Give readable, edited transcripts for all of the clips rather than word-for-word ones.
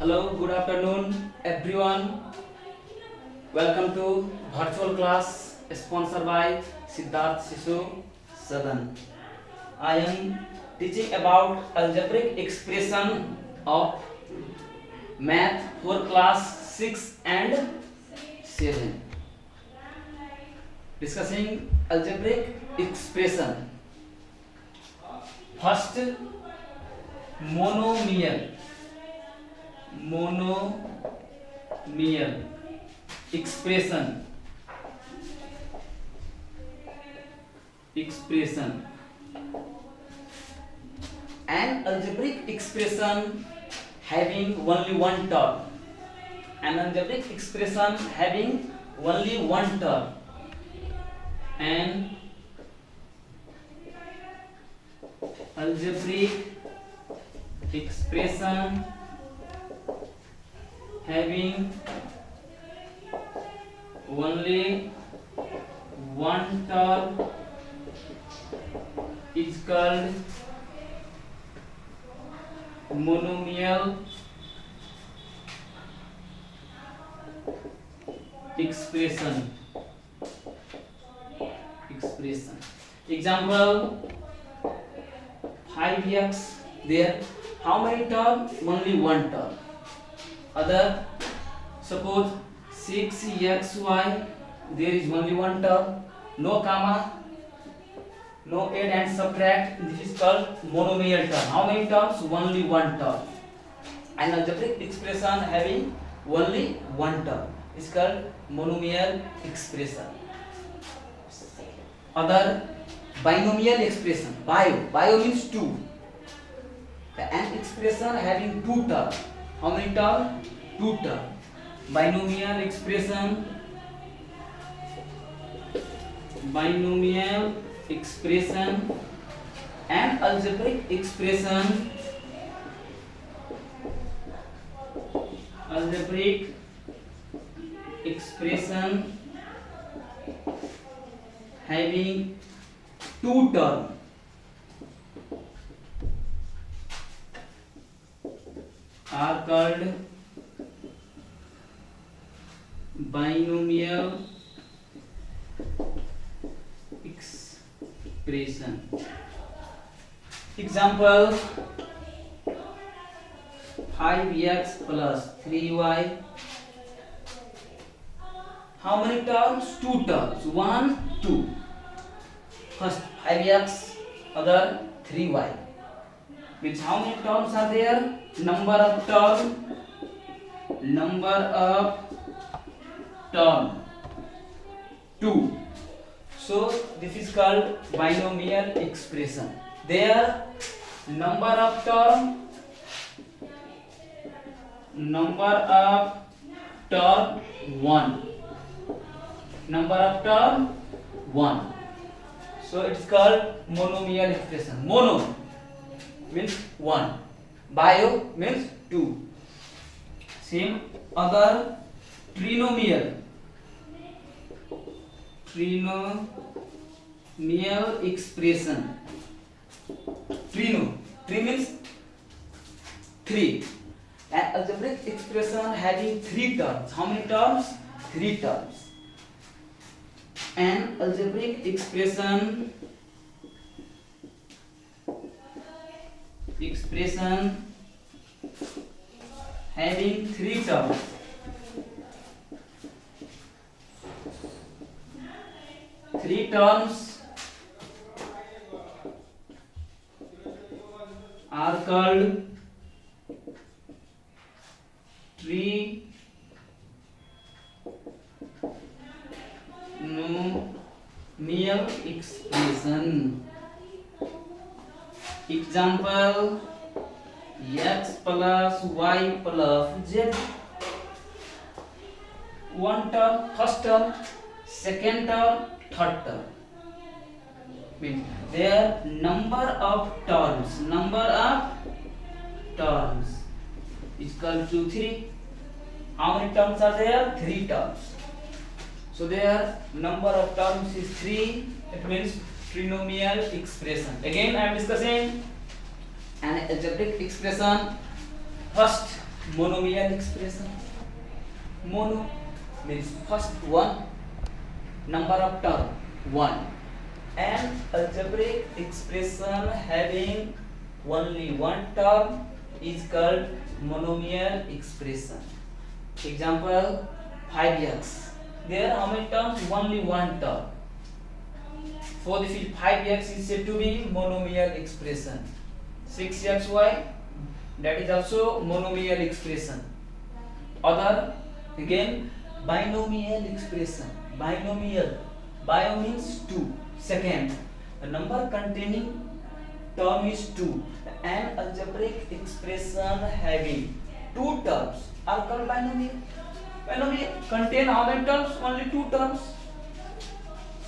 Hello, good afternoon, everyone. Welcome to virtual class sponsored by Siddharth Sisu Sadan. I am teaching about algebraic expression of math for class 6 and 7. Discussing algebraic expression. First, monomial expression. An algebraic expression having only one term. An algebraic expression having only one term. An algebraic expression having only one term is called monomial expression. Example, 5x, there how many terms? Only one term. Other, suppose 6xy, there is only one term, no comma, no add and subtract. This is called monomial term. How many terms? Only one term. An algebraic expression having only one term is called monomial expression. Other, binomial expression. Bio means two. An expression having two terms. How many terms? Two terms. Binomial expression. And algebraic expression. Having two terms are called binomial expression. Example, 5x plus 3y. How many terms? Two terms. 1, 2. First 5x, other 3y. Means how many terms are there? Number of term 2. So this is called binomial expression. There number of term 1. Number of term 1. So it is called monomial expression. Mono means one. Bio means two. Same. Other, trinomial expression. Trino means three. An algebraic expression having three terms. How many terms? Three terms. An algebraic expression having three terms. Three terms are called trinomial expression. Example, x plus y plus z. One term, first term, second term, third term. Means their number of terms is equal to 3. How many terms are there? 3 terms. So their number of terms is 3. It means trinomial expression. Again I am discussing an algebraic expression. First, monomial expression. Mono means first one, number of term 1. An algebraic expression having only one term is called monomial expression. Example 5x. There how many terms? Only one term. For the field 5x is said to be monomial expression. 6xy, that is also monomial expression. Other again binomial expression. Binomial. Bio means 2. Second, the number containing term is 2. An algebraic expression having two terms are called binomial. Binomial contain how many terms? Only two terms.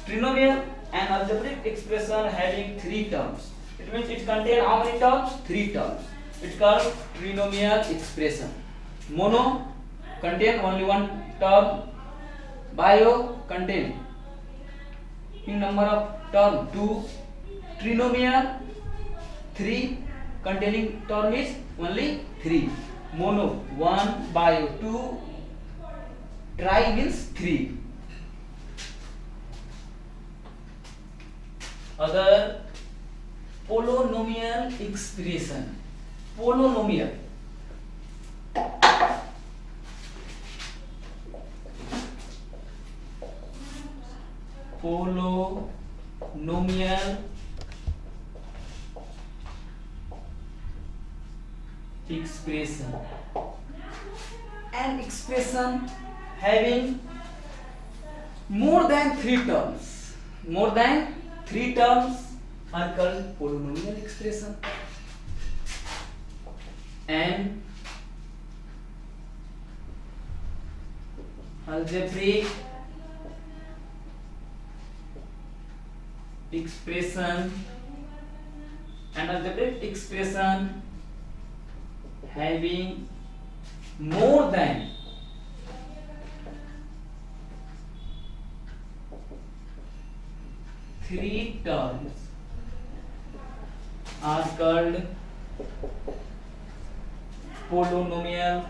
Trinomial, an algebraic expression having three terms. It means it contain how many terms? Three terms. It's called trinomial expression. Mono contain only one term. Bio contain in number of term 2. Trinomial 3 containing term is only 3. Mono 1, bio 2, tri means 3. Other polynomial expression. Polynomial. Polynomial expression. An expression having more than three terms. More than three terms are called polynomial expression. And algebraic expression, an algebraic expression having more than three terms are called polynomial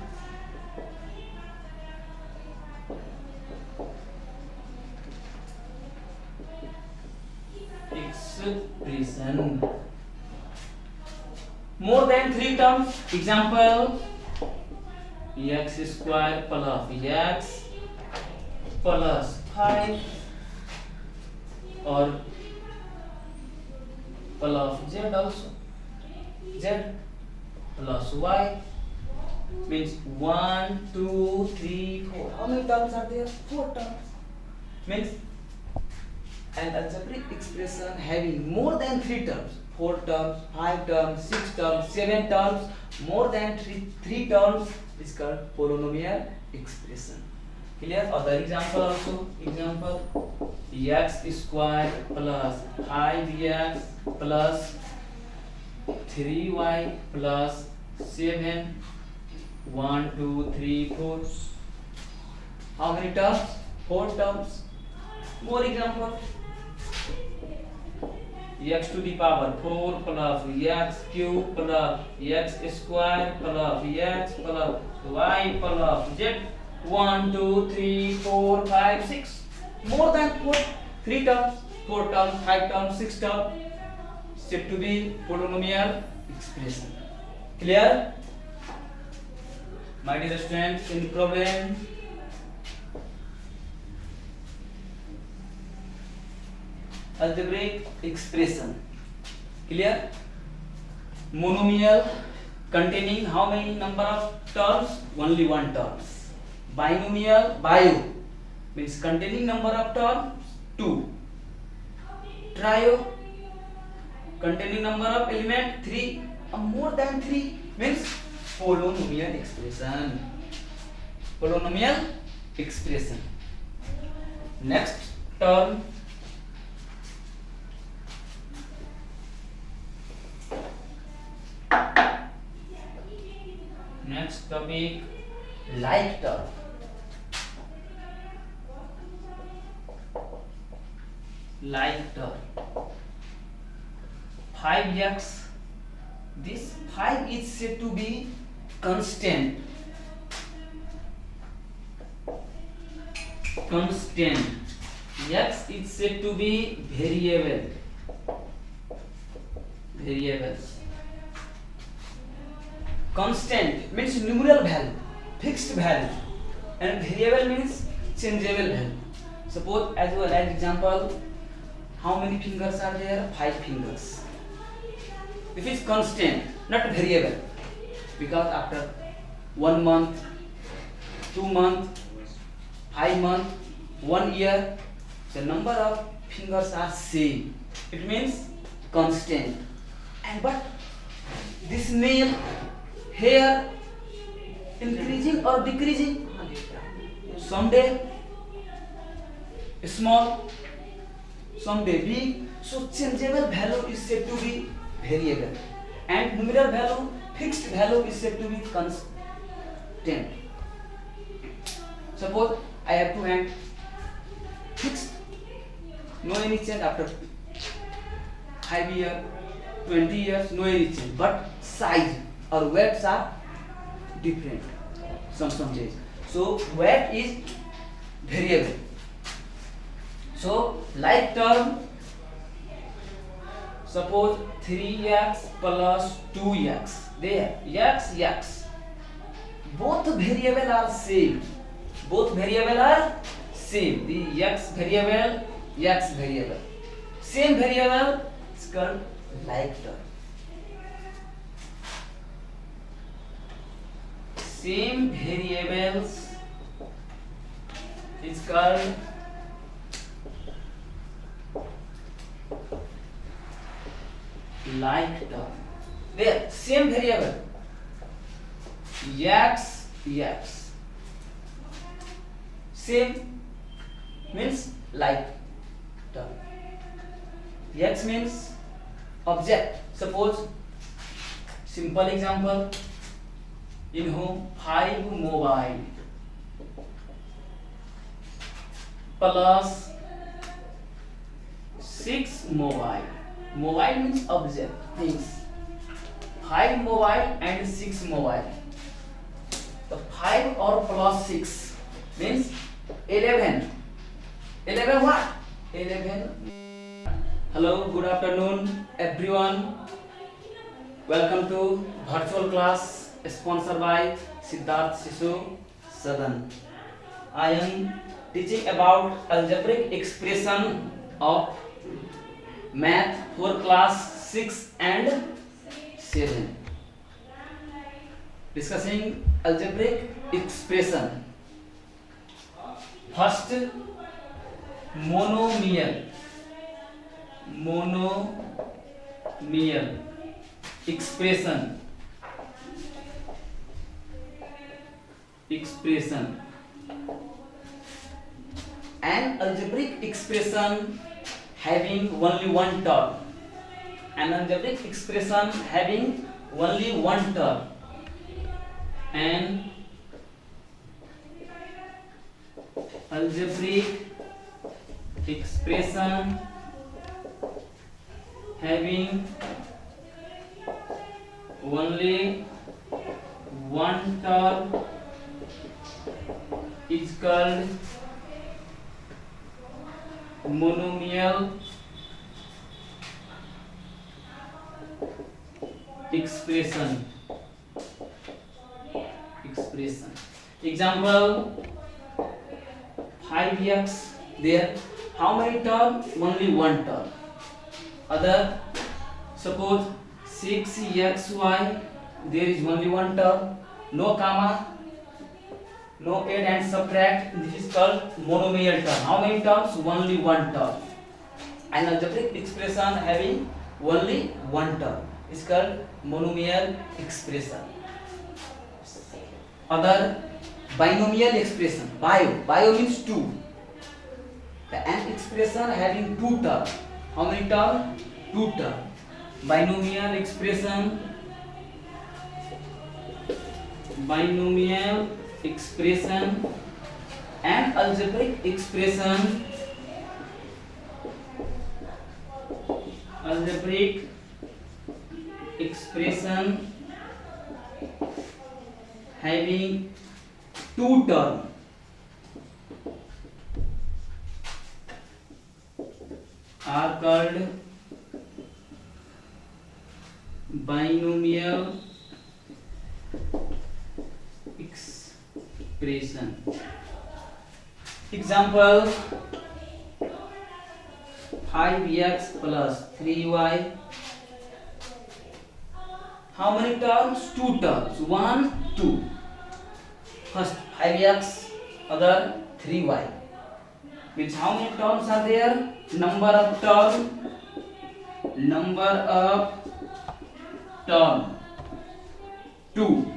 expression. More than three terms. Example x square plus x plus 5 or plus z also. Z plus y means 1, 2, 3, 4. How many terms are there? 4 terms. Means an algebraic expression having more than 3 terms. 4 terms, 5 terms, 6 terms, 7 terms, more than 3 terms is called polynomial expression. Clear? Other example also. Example x square plus 5x plus 3y plus 7. 1, 2, 3, 4. How many terms? 4 terms. More example. X to the power 4 plus x cube plus x square plus x plus y plus z. 1, 2, 3, 4, 5, 6. More than 4. 3 terms, 4 terms, 5 terms, 6 terms. Said to be polynomial expression. Clear? My dear students, in problem algebraic expression. Clear? Monomial containing how many number of terms? Only one terms. Binomial, bio means containing number of terms 2. Trio containing number of element 3. More than 3 means polynomial expression. Polynomial expression. Next term next topic like term. Like term 5x. This 5 is said to be constant constant. X is said to be variable. Constant means numeral value, fixed value, and variable means changeable value. Suppose as well as example, how many fingers are there? 5 fingers. This is constant, not variable, because after 1 month, 2 months, 5 months, 1 year, the number of fingers are same. It means constant. And but this nail hair increasing or decreasing? Someday small, someday big. So changeable value is said to be variable, and numeral value, fixed value is said to be constant. Suppose I have 2 hands, fixed, no any change after 5 years, 20 years, no any change, but size or weights are different, some change. So weight is variable. So like term, suppose 3x plus 2x, there x, both variable are same. The x variable, same variable is called like term. Same variables is called like term. There same variable x, same means like term. X means object. Suppose simple example, in home 5 mobile plus 6 mobile. Mobile means object, things. 5 mobile and 6 mobile. The 5 or plus 6 means 11. 11 what? 11. Hello, good afternoon everyone. Welcome to virtual class sponsored by Siddharth Sishu Sadan. I am teaching about algebraic expression of math for class 6 and 7. Discussing algebraic expression. First, monomial expression. An algebraic expression having only one term. An algebraic expression having only one term. An algebraic expression having only one term is called monomial expression. Example, 5x, there how many term? Only one term. Other, suppose 6xy, there is only one term, no comma, no add and subtract. This is called monomial term. How many terms? Only one term. An algebraic expression having only one term is called monomial expression. Other, binomial expression. Bio means two. An expression having two terms. How many terms? Two terms. Binomial expression. And algebraic expression. Having two terms. are called binomial expression. Example, 5x plus 3y. How many terms? 2 terms. 1, 2. First 5x, other 3y. Means how many terms are there? Number of term 2.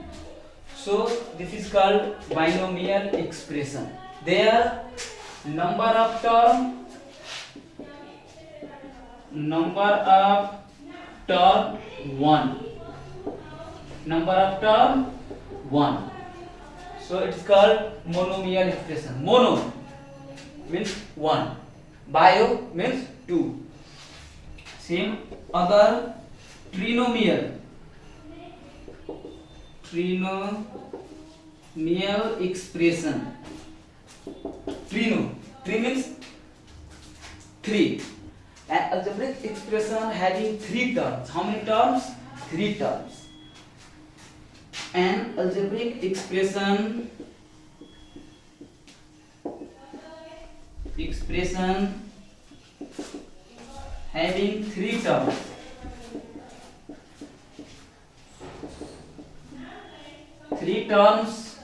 So this is called binomial expression. There number of term 1. Number of term 1. So it is called monomial expression. Mono means 1, bio means 2. Same other trinomial expression. Tri means 3. An algebraic expression having 3 terms. How many terms? 3 terms. An algebraic expression having 3 terms. 3 terms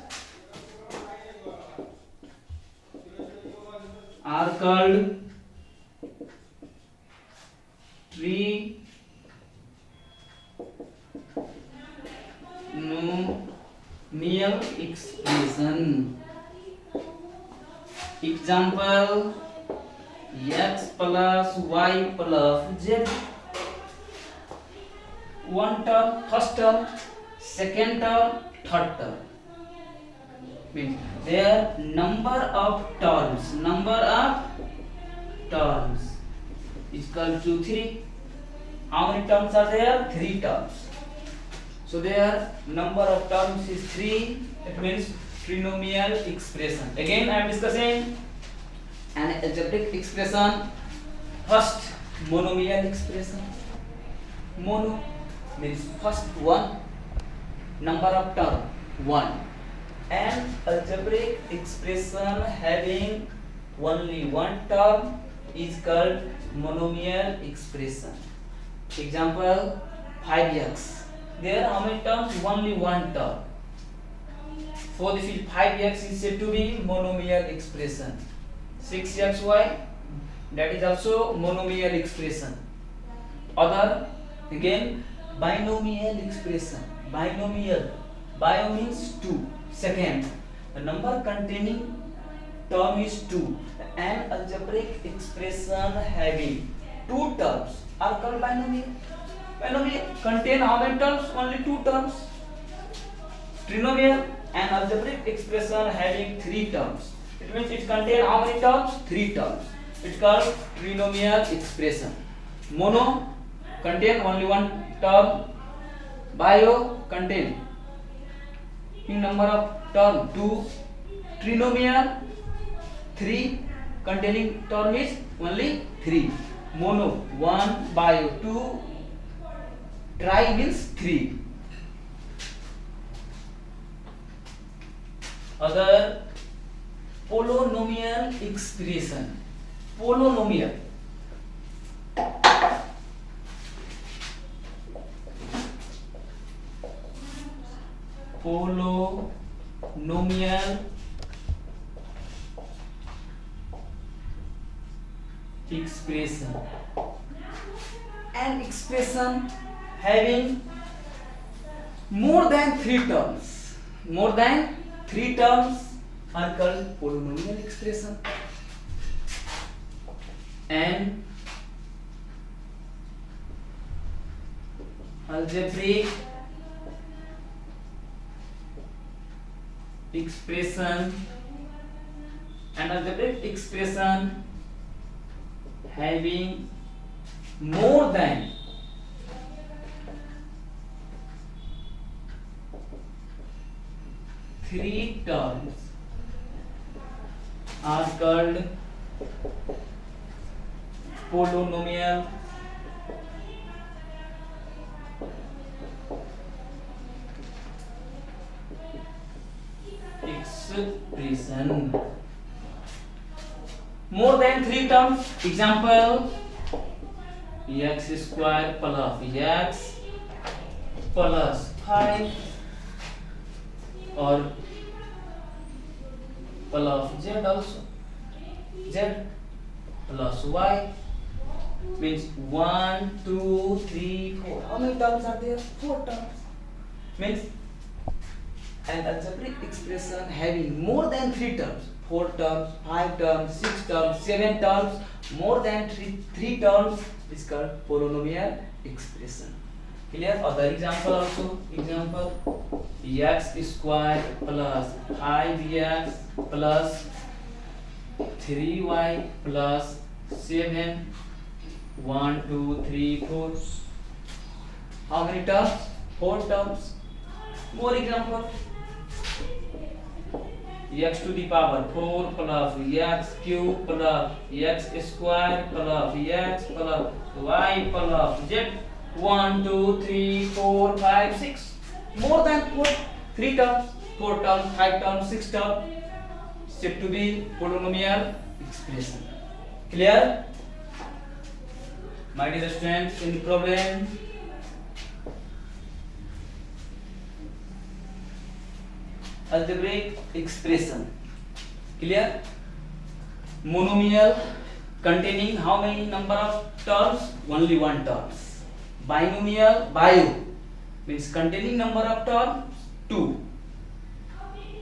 are called trinomial expression. Example, x plus y plus z. 1 term, first term, second term, third term. Means their number of terms is equal to 3. How many terms are there? 3 terms. So their number of terms is 3. It means trinomial expression. Again I am discussing an algebraic expression. First, monomial expression. Mono means first one, number of term 1. An algebraic expression having only 1 term is called monomial expression. Example, 5x. There how many terms? Only 1 term. For this 5x is said to be monomial expression. 6xy, that is also monomial expression. Other, again, binomial expression. Binomial, bio means 2. Second, the number containing term is 2. An algebraic expression having 2 terms are called binomial. Binomial contain how many terms? Only 2 terms. Trinomial, an algebraic expression having 3 terms. It means it contain how many terms? 3 terms. It's called trinomial expression. Mono contain only 1 term. Bio contain number of term 2. Trinomial 3 containing term is only 3. Mono 1, bio 2, tri means 3. Other polynomial expression. Polynomial expression. An expression having more than 3 terms. More than 3 terms are called polynomial expression. And algebraic expression. An algebraic expression having more than 3 terms are called polynomial expression. More than 3 terms. Example: x square plus x plus 5 or plus z also, z plus y means 1 2 3 4. How many terms are there? 4 terms. Means an algebraic expression having more than 3 terms, 4 terms, 5 terms, 6 terms, 7 terms, more than 3 terms is called polynomial expression. Clear? Other example also. Example: x square plus 5x plus 3y plus 7. 1 2 3 4. How many terms? 4 terms. More example: x to the power 4 plus x cube plus x square plus x plus y plus z. 1 2 3 4 5 6. More than 4. 3 terms, 4 terms, 5 terms, 6 terms, said to be polynomial expression. Clear? My dear students, in the problem, algebraic expression. Clear? Monomial containing how many number of terms? Only 1 terms. Binomial, bio means containing number of terms 2.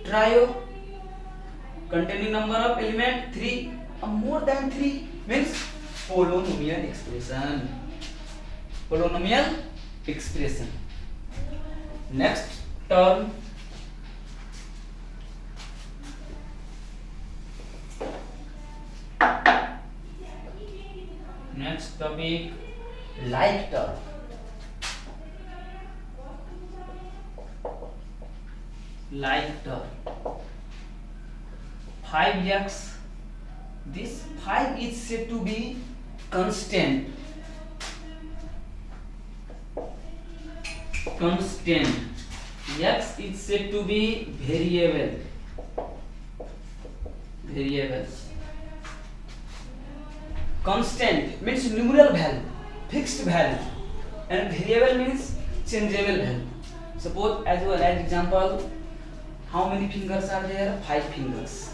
Trio containing number of element 3 or more than 3 means polynomial expression. Polynomial expression. Next term, next topic, like term. Like term. 5x. This 5 is said to be constant. Constant. X is said to be variable. Variable. Constant means numeral value, fixed value, and variable means changeable value. Suppose as well as example, how many fingers are there? 5 fingers.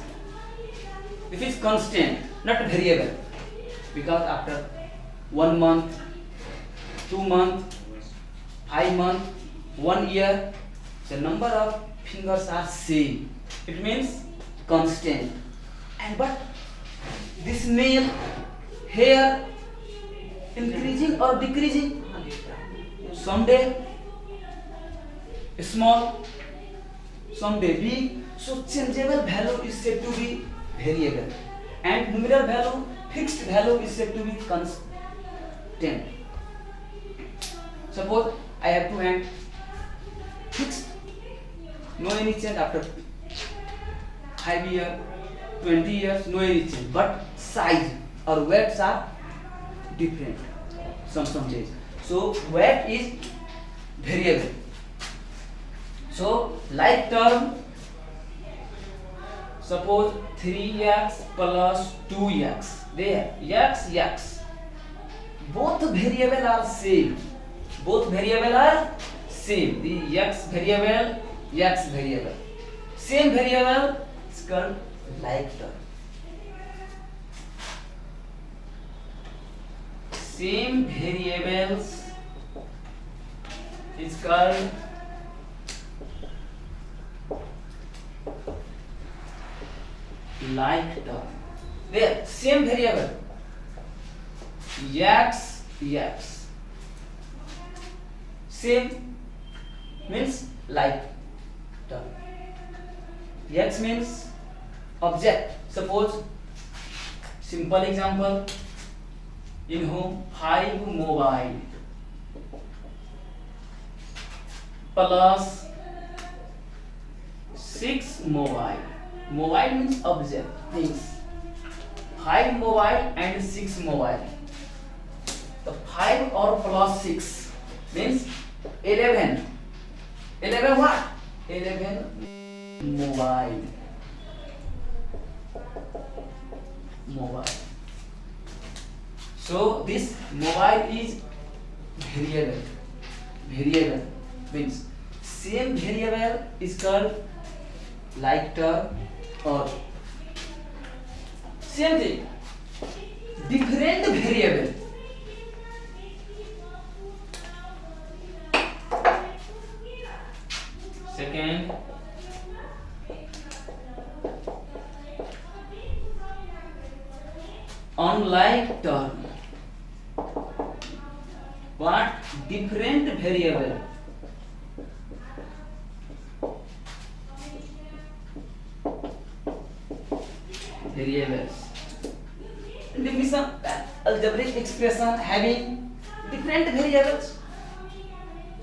If it's constant, not variable, because after 1 month, 2 months, 5 months, 1 year, the number of fingers are same. It means constant. And but this nail, hair, increasing or decreasing? Someday small, someday big. So changeable value is said to be variable, and numeral value, fixed value is said to be constant. Suppose I have 2 hands, fixed, no any change after 5 years, 20 years, no any change, but size or weights are different, some change. So weight is variable. So like term, suppose 3x plus 2x, there x, both variable are same. Both variable are same. The x variable, same variable is called like term. Same variables is called like term. There, same variable, x, same means like term. X means object. Suppose simple example, in home 5 mobile plus 6 mobile. Mobile means object, things. 5 mobile and 6 mobile. The 5 or plus 6 means 11. 11 what? 11 mobile. Mobile. So this mobile is variable. Variable means same variable is called like term, or same thing, different variable. Second, unlike term. What? Different variable. Variables. Definition: algebraic expression having different variables.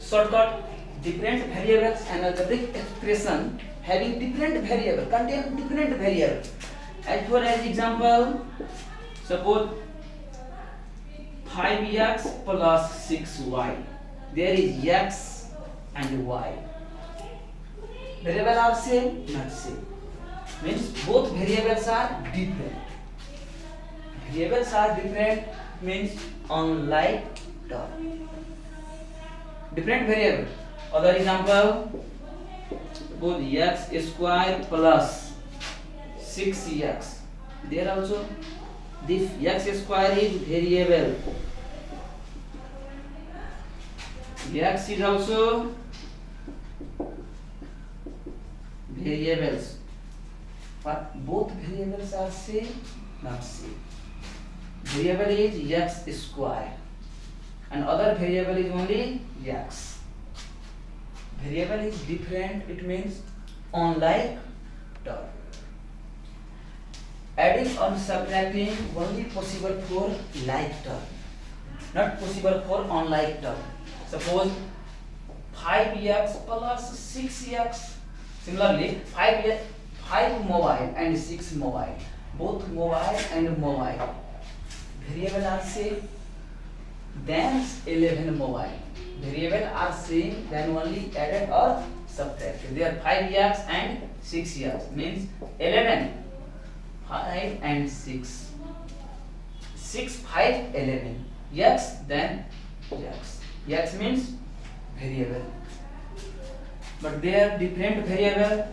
Shortcut: different variables and algebraic expression having different variable contain different variable. As for as example, suppose 5x plus 6y. There is x and y. Variable are same, not same. Means both variables are different. Variables are different means unlike term. Different variable. Other example, suppose x square plus 6x. There also this x square is variable. X is also variables. But both variables are same, not same. Variable is x square and other variable is only x. Variable is different, it means unlike term. Adding or subtracting only possible for like term, not possible for unlike term. Suppose 5x plus 6x. Similarly, 5 mobile and 6 mobile. Both mobile and mobile. Variable are same, then 11 mobile. Variable are same, then only added or subtracted. They are 5x and 6x means 11. 5 and 6. 6, 5, 11. X, then x. X means variable. But they are different variable.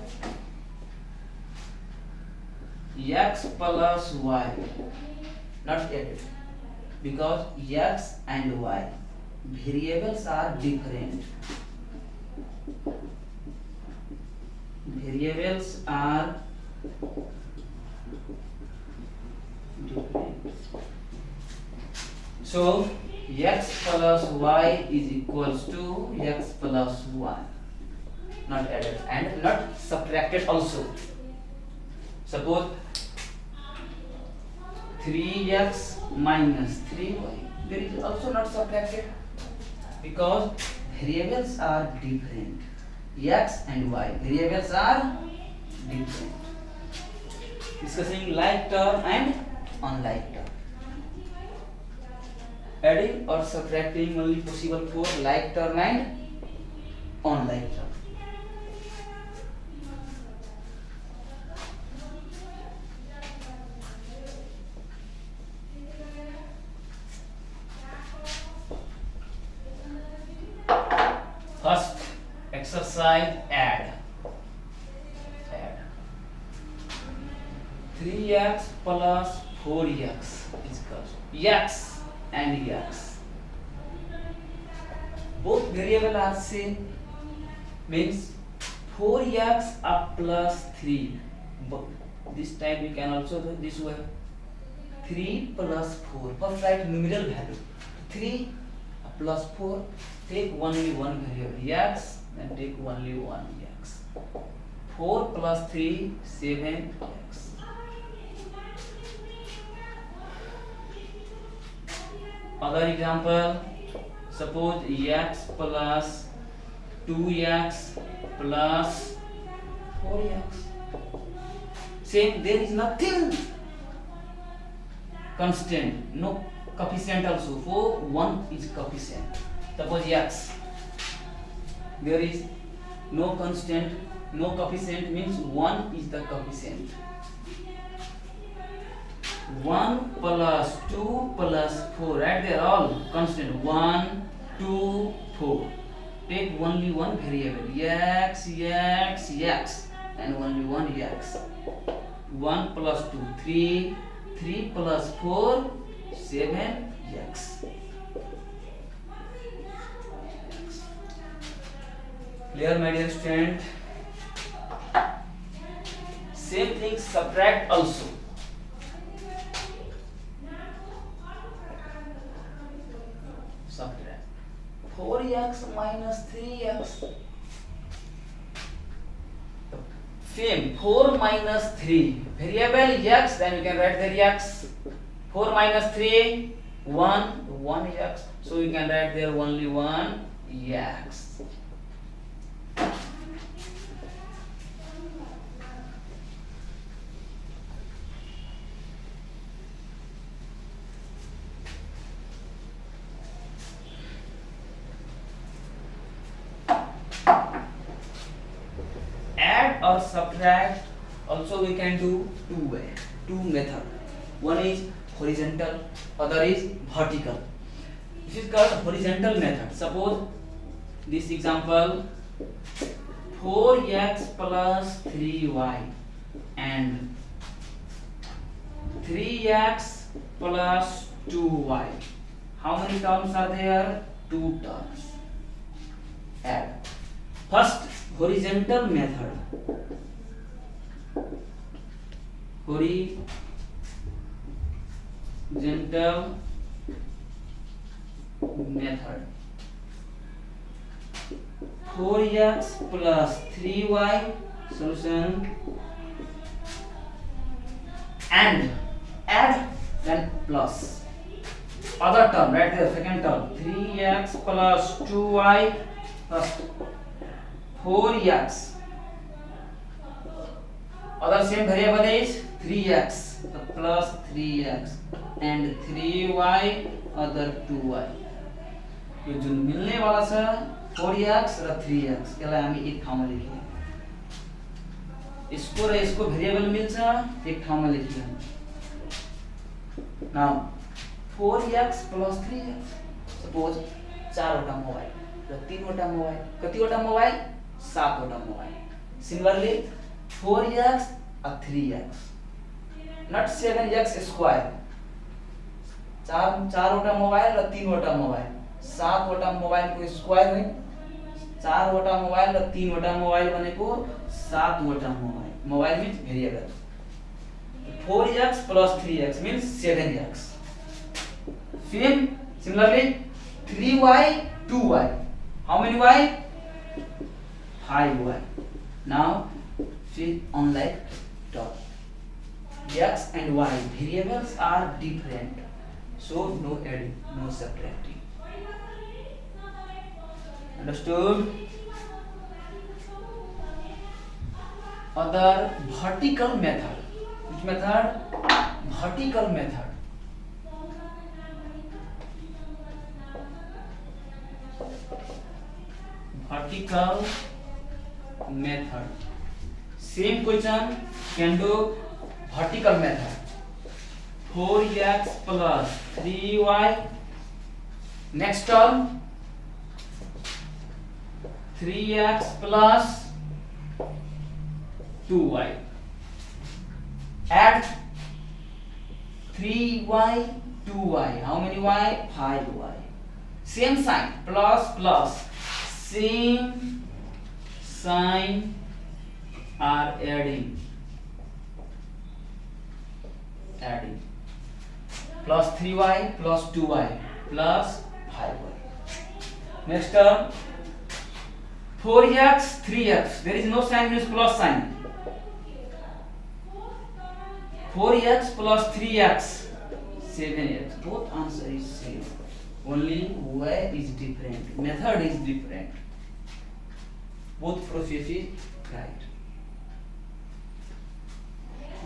X plus y. Not added. Because x and y. Variables are different. Variables are different. So x plus y is equals to x plus 1. Not added and not subtracted also. Suppose 3x minus 3y. There is also not subtracted because variables are different. X and y variables are different. Discussing like term and unlike term. Adding or subtracting only possible for like term and unlike term. First exercise, add. 3x plus 4x is equal to x and x. Both variable are same means 4x up plus 3. But this time we can also do this way. 3 plus 4. First write numeral value. 3 plus 4. Take only one variable x and take only one x. 4 plus 3, 7x. Other example, suppose x plus 2x plus 4x. Same, there is nothing constant, no coefficient also. For 1 is coefficient. Suppose x, there is no constant, no coefficient means 1 is the coefficient. 1 plus 2 plus 4, right? They are all constant. 1, 2, 4. Take only one variable, x, and only one x. 1 plus 2, 3, 3 plus 4, 7x. Clear, my dear student? Same thing, subtract also. Subtract 4x minus 3x. Same, 4 minus 3. Variable x, then you can write there x. 4 minus 3, 1 x. So you can write there only 1 x. Add or subtract also we can do two method. One is horizontal, other is vertical. This is called horizontal method. Suppose this example, 4x plus 3y and 3x plus 2y. How many terms are there? 2 terms. Add. First, horizontal method. Horizontal method. 4x plus 3y solution and add then plus. Other term, right there, second term, 3x plus 2y plus 4x. Other same variable is 3x plus 3x and 3y other 2y. यो जुन मिल्ने वाला छ 4x र 3x यसलाई हामी एक ठाउँमा लेख्यौं. यसको र यसको variable मिल्छ एक ठाउँमा लेख्यौं. Now 4x plus 3x. Suppose 4 वटा मोबाइल र 3 वटा मोबाइल. कतिवटा मोबाइल? 7 वटा mobile. Similarly 4x and 3x. Not 7x square. 4 वटा मोबाइल र 3 वटा मोबाइल. 7 वटा मोबाइल को स्क्वायर है. 4 वटा मोबाइल र 3 वटा मोबाइल भनेको 7 वटा mobile. Mobile means variable. 4x plus 3x means 7x. Similarly 3y 2y. How many y? 5y. Now see unlike dot. X and y variables are different, so no adding, no subtracting. Understood? Other vertical method. Which method? Vertical method. Vertical method. Same question can do vertical method. 4x plus 3y. Next term 3x plus 2y. Add 3y 2y. How many y? 5y. Same sign, plus plus. Same sign are adding. Plus 3y plus 2y plus 5y. Next term 4x 3x. There is no sign, means plus sign. 4x plus 3x 7x. Both answer is same. Only way is different. Method is different. Both process is right.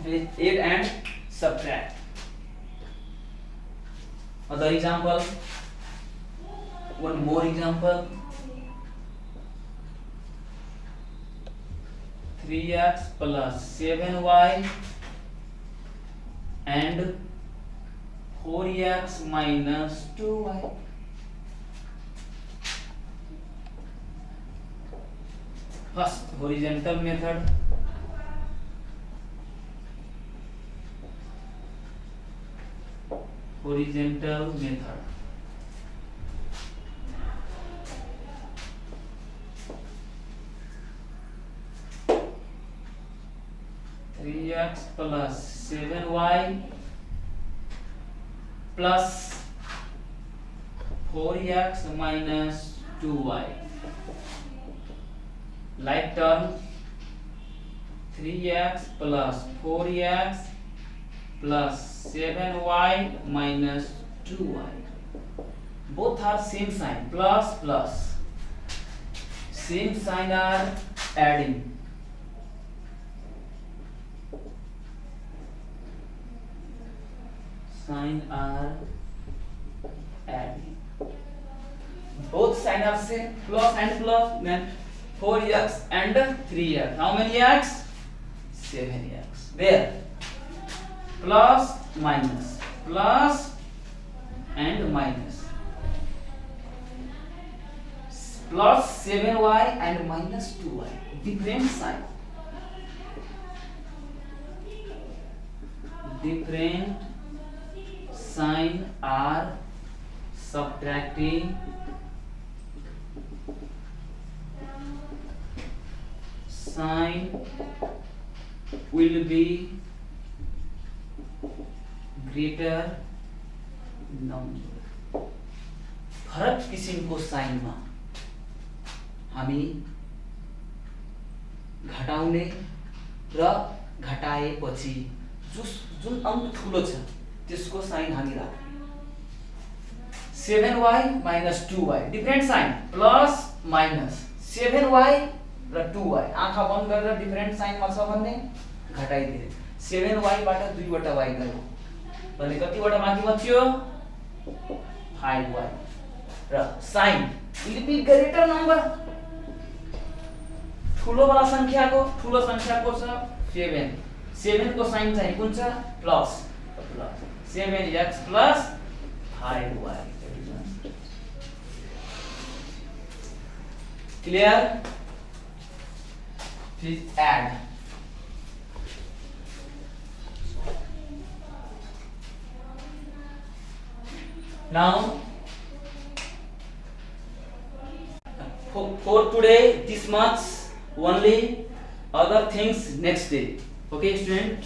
Add and subtract. Other example, one more example. 3x plus 7y and 4x minus 2y. First, horizontal method. Horizontal method. Three x plus 7y plus 4x minus 2y. Like term, 3x plus 4x plus 7y minus 2y. Both are same sign, plus plus. Same sign are adding. Sign are adding. Both sign are same, plus and plus, then 4x and 3x. How many x? 7x. There. Plus minus. Plus and minus. Plus 7y and minus 2y. Different sign. Different sign are subtracting. Sign will be greater number. फरक किसिमको साइनमा हामी घटाउने र घटाएपछि जुन अंक ठुलो छ त्यसको sign हामी राख्ने. 7y minus 2y different sign, plus minus 7y र 2y आँखा बन्द गरेर डिफरेंट साइनमा छ भन्ने घटाइदिए. 7y बाट 2 वटा y गयो भने कति वटा बाँकी बच्यो? 5y. र sign will be greater number. ठुलो वाला संख्याको छ 7. 7 को साइन चाहिँ कुन छ? Plus. 7x plus 5y. Clear? Please add. Now, for today, this much only. Other things next day. Okay, student?